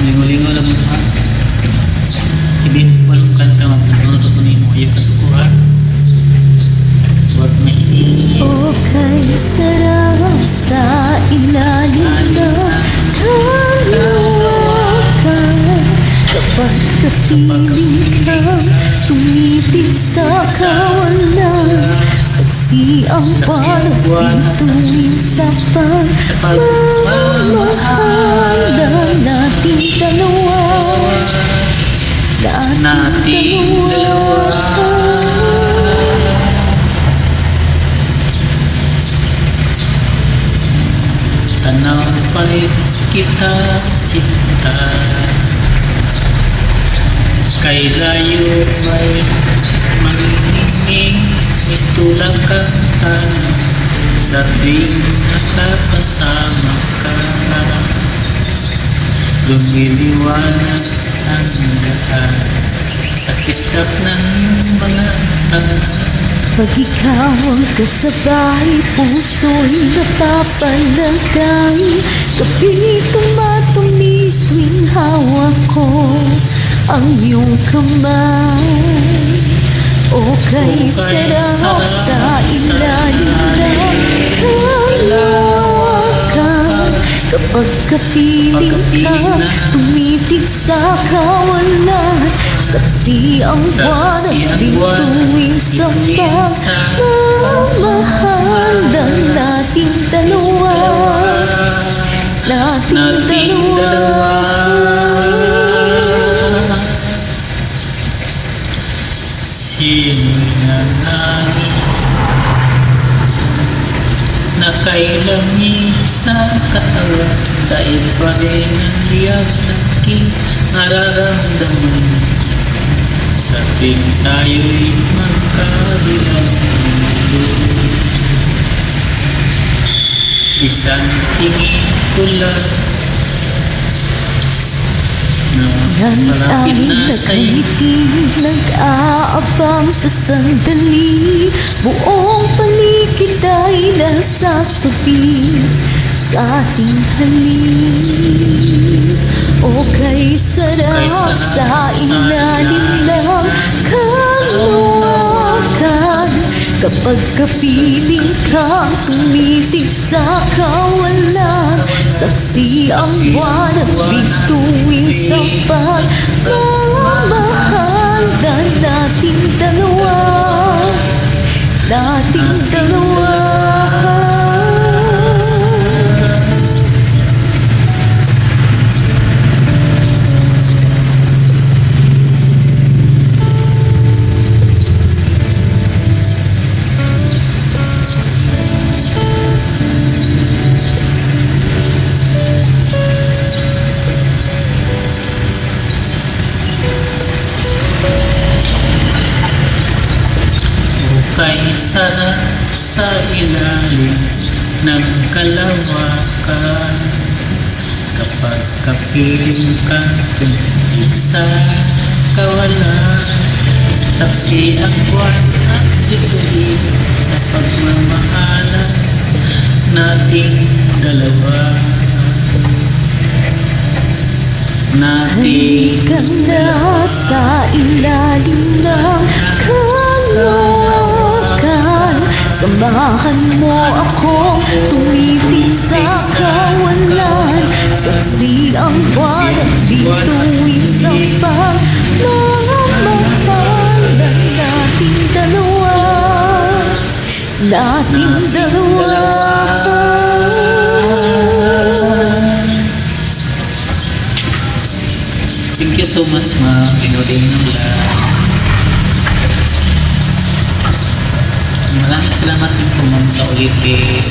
Lingo-lingo lang mo ha. Ibig walong kanta mo sa tutunin mo ayaw kasukuhan. Huwag mahinig. Okay, sarap sa ilalim ng kalawakan. Kapag kapiling kang tumitig sa kawalan, saksi ang panagbituin sa pagmamahal nating dalawa. Nating dalawa. Tanaw palit kita sinta, kay layo may manginginig, mistulang kanta sa tuwing nakakasama ka. Lumiliwanag ang lahat sa kislap ng mga pag ikaw ang kasabay, puso'y napapalagay. Gabi tumatamis tuwing hawak ko ang iyong kamay. Okay, sarap sa ilalim ng kalawakan. Kapag kapiling ka, tumitig sa kawalan, saksi ang buwan at bituin sa pagmamahal nating dalawa. Nating dalawa. Sinanangin na kailangi sa katawan, dahil pa rin ang liyab ng aking nararamdaman. Sa tuwing tayo'y magkabilang mundo, isang tingin ko lang na malapit na sa'yo. Nag-aabang sa sandali, buong paligid ay nasasabi sa ating halik. Okay, sarap sa ilalim ng kalawakan. Kapag kapiling kang tumitig sa kawalan, saksi ang buwan at bituin sa pagmamahal nating dalawa. Nating dalawa. Kay sarap sa ilalim ng kalawakan. Kapag kapiling kang tumitig sa kawalan, saksi ang buwan at bituin sa pagmamahalan nating dalawa. Nating dalawa. Sa ilalim ng kalawakan, samahan mo ako tumitig sa kawalan, saksi ang buwan at bituin sa pagmamahal nating dalawa. Nating dalawa. Thank you so much, ma'am. Pinoodin ng lahat. Maraming salamat din po, ma'am, sa ulitin.